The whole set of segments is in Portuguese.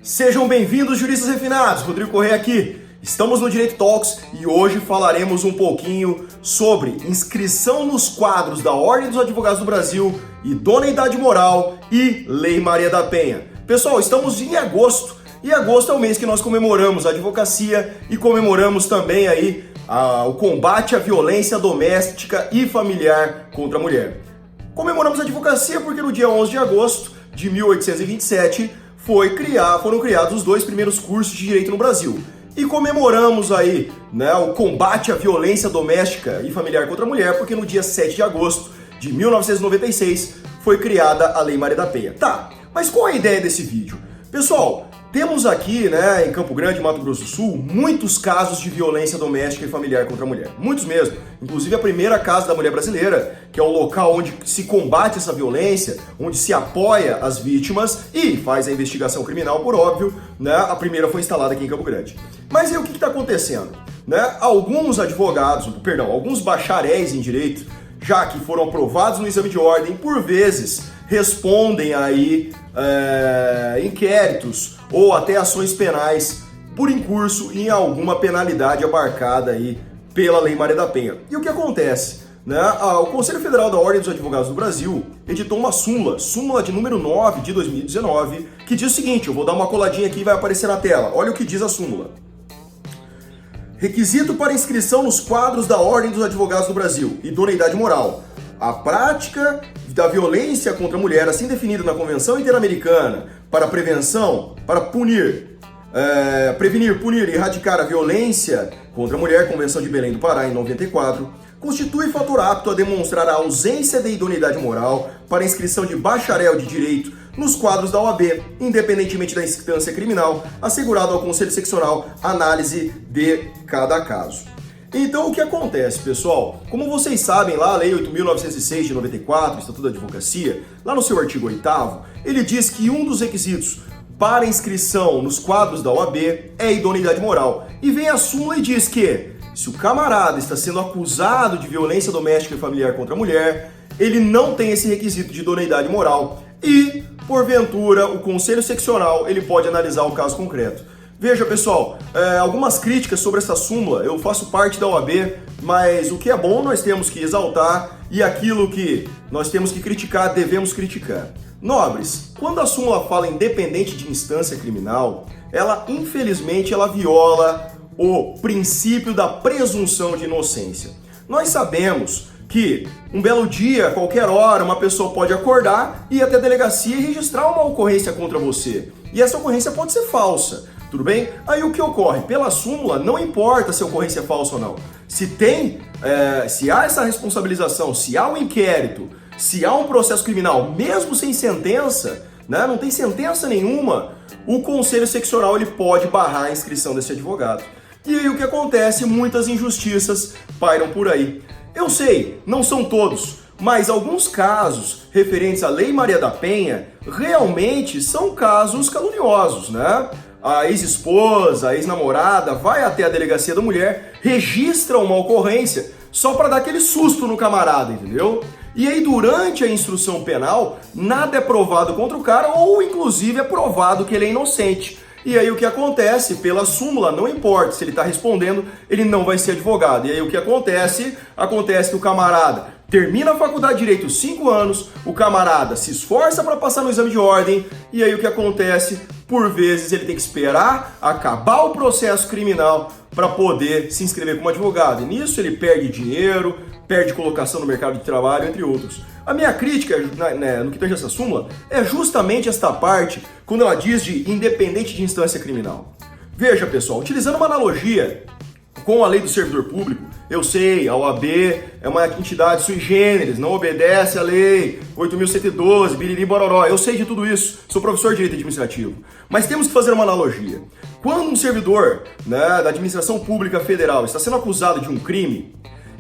Sejam bem-vindos, juristas refinados. Rodrigo Correia aqui. Estamos no Direito Talks e hoje falaremos um pouquinho sobre inscrição nos quadros da Ordem dos Advogados do Brasil, idoneidade moral e Lei Maria da Penha. Pessoal, estamos em agosto e agosto é o mês que nós comemoramos a advocacia e comemoramos também aí o combate à violência doméstica e familiar contra a mulher. Comemoramos a advocacia porque no dia 11 de agosto de 1827 foram criados os dois primeiros cursos de direito no Brasil. E comemoramos aí, o combate à violência doméstica e familiar contra a mulher, porque no dia 7 de agosto de 1996 foi criada a Lei Maria da Penha. Tá, mas qual é a ideia desse vídeo? Pessoal, temos aqui, em Campo Grande, Mato Grosso do Sul, muitos casos de violência doméstica e familiar contra a mulher. Muitos mesmo. Inclusive a primeira Casa da Mulher Brasileira, que é o local onde se combate essa violência, onde se apoia as vítimas e faz a investigação criminal, por óbvio, a primeira foi instalada aqui em Campo Grande. Mas e o que está acontecendo? Alguns alguns bacharéis em direito, já que foram aprovados no exame de ordem, por vezes respondem aí inquéritos ou até ações penais por incurso em alguma penalidade abarcada aí pela Lei Maria da Penha. E o que acontece? O Conselho Federal da Ordem dos Advogados do Brasil editou uma súmula de número 9 de 2019, que diz o seguinte, eu vou dar uma coladinha aqui e vai aparecer na tela. Olha o que diz a súmula. Requisito para inscrição nos quadros da Ordem dos Advogados do Brasil, idoneidade moral. A prática da violência contra a mulher, assim definida na Convenção Interamericana para prevenir, punir e erradicar a violência contra a mulher, Convenção de Belém do Pará, em 94, constitui fator apto a demonstrar a ausência de idoneidade moral para inscrição de bacharel de direito nos quadros da OAB, independentemente da instância criminal, assegurado ao Conselho Seccional análise de cada caso. Então, o que acontece, pessoal? Como vocês sabem, lá a Lei 8.906 de 94, Estatuto da Advocacia, lá no seu artigo 8º, ele diz que um dos requisitos para inscrição nos quadros da OAB é a idoneidade moral. E vem a súmula e diz que, se o camarada está sendo acusado de violência doméstica e familiar contra a mulher, ele não tem esse requisito de idoneidade moral e, porventura, o Conselho Seccional ele pode analisar o caso concreto. Veja, pessoal, algumas críticas sobre essa súmula, eu faço parte da OAB, mas o que é bom nós temos que exaltar e aquilo que nós temos que criticar, devemos criticar. Nobres, quando a súmula fala independente de instância criminal, infelizmente, ela viola o princípio da presunção de inocência. Nós sabemos que um belo dia, a qualquer hora, uma pessoa pode acordar e ir até a delegacia e registrar uma ocorrência contra você. E essa ocorrência pode ser falsa. Tudo bem? Aí o que ocorre? Pela súmula, não importa se a ocorrência é falsa ou não. Se há essa responsabilização, se há um inquérito, se há um processo criminal, mesmo sem sentença, não tem sentença nenhuma, o Conselho Seccional ele pode barrar a inscrição desse advogado. E aí o que acontece? Muitas injustiças pairam por aí. Eu sei, não são todos, mas alguns casos referentes à Lei Maria da Penha realmente são casos caluniosos, A ex-esposa, a ex-namorada vai até a delegacia da mulher, registra uma ocorrência só para dar aquele susto no camarada, entendeu? E aí durante a instrução penal, nada é provado contra o cara ou inclusive é provado que ele é inocente. E aí o que acontece? Pela súmula, não importa se ele está respondendo, ele não vai ser advogado. E aí o que acontece? Acontece que o camarada termina a faculdade de Direito 5 anos, o camarada se esforça para passar no exame de ordem, e aí o que acontece? Por vezes ele tem que esperar acabar o processo criminal para poder se inscrever como advogado. E nisso ele perde dinheiro, perde colocação no mercado de trabalho, entre outros. A minha crítica no que tange essa súmula é justamente esta parte, quando ela diz de independente de instância criminal. Veja, pessoal, utilizando uma analogia com a lei do servidor público, eu sei, a OAB é uma entidade sui generis, não obedece à lei 8.112, biriri bororó, eu sei de tudo isso, sou professor de direito administrativo. Mas temos que fazer uma analogia. Quando um servidor da administração pública federal está sendo acusado de um crime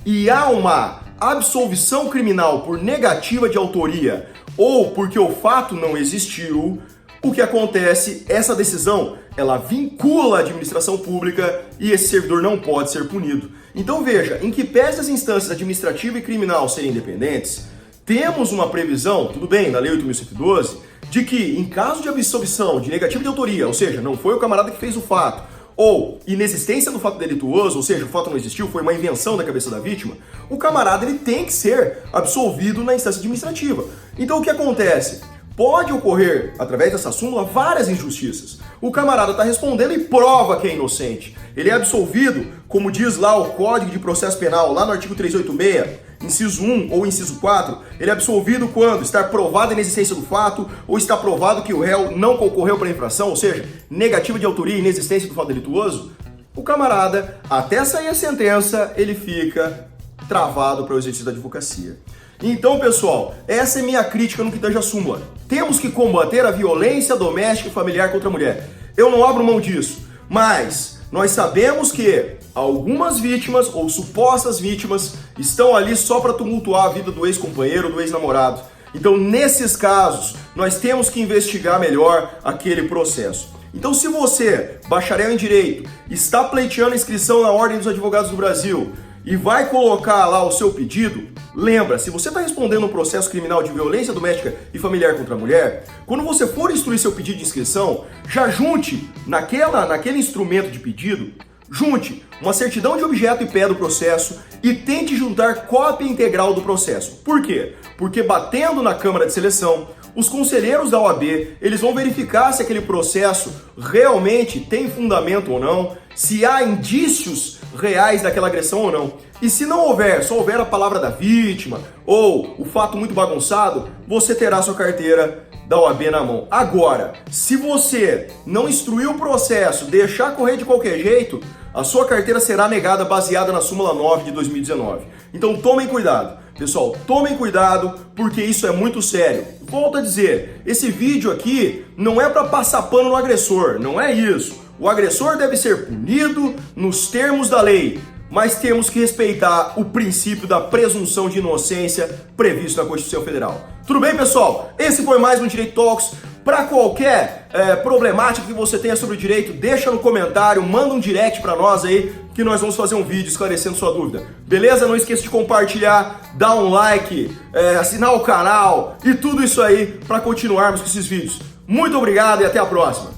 e há uma absolvição criminal por negativa de autoria ou porque o fato não existiu, o que acontece? Essa decisão, ela vincula a administração pública e esse servidor não pode ser punido. Então veja, em que pese as instâncias administrativa e criminal serem independentes, temos uma previsão, tudo bem, na Lei 8.112, de que em caso de absolvição de negativa de autoria, ou seja, não foi o camarada que fez o fato, ou inexistência do fato delituoso, ou seja, o fato não existiu, foi uma invenção da cabeça da vítima, o camarada ele tem que ser absolvido na instância administrativa. Então o que acontece? Pode ocorrer, através dessa súmula, várias injustiças. O camarada está respondendo e prova que é inocente. Ele é absolvido, como diz lá o Código de Processo Penal, lá no artigo 386, inciso 1 ou inciso 4, ele é absolvido quando está provada a inexistência do fato ou está provado que o réu não concorreu para a infração, ou seja, negativa de autoria e inexistência do fato delituoso. O camarada, até sair a sentença, ele fica travado para o exercício da advocacia. Então, pessoal, essa é minha crítica no que tange a súmula. Temos que combater a violência doméstica e familiar contra a mulher. Eu não abro mão disso, mas nós sabemos que algumas vítimas ou supostas vítimas estão ali só para tumultuar a vida do ex-companheiro, do ex-namorado. Então, nesses casos, nós temos que investigar melhor aquele processo. Então, se você, bacharel em Direito, está pleiteando a inscrição na Ordem dos Advogados do Brasil e vai colocar lá o seu pedido, lembra, se você está respondendo um processo criminal de violência doméstica e familiar contra a mulher, quando você for instruir seu pedido de inscrição, já junte naquele instrumento de pedido, junte uma certidão de objeto e pé do processo e tente juntar cópia integral do processo. Por quê? Porque batendo na Câmara de Seleção, os conselheiros da OAB, eles vão verificar se aquele processo realmente tem fundamento ou não, se há indícios reais daquela agressão ou não. E se não houver, só houver a palavra da vítima ou o fato muito bagunçado, você terá sua carteira da OAB na mão. Agora, se você não instruir o processo, deixar correr de qualquer jeito, a sua carteira será negada baseada na súmula 9 de 2019. Então tomem cuidado. Pessoal, tomem cuidado porque isso é muito sério. Volto a dizer, esse vídeo aqui não é para passar pano no agressor, não é isso. O agressor deve ser punido nos termos da lei, mas temos que respeitar o princípio da presunção de inocência previsto na Constituição Federal. Tudo bem, pessoal? Esse foi mais um Direito Talks. Para qualquer problemática que você tenha sobre o direito, deixa no comentário, manda um direct para nós aí, que nós vamos fazer um vídeo esclarecendo sua dúvida. Beleza? Não esqueça de compartilhar, dar um like, assinar o canal e tudo isso aí para continuarmos com esses vídeos. Muito obrigado e até a próxima!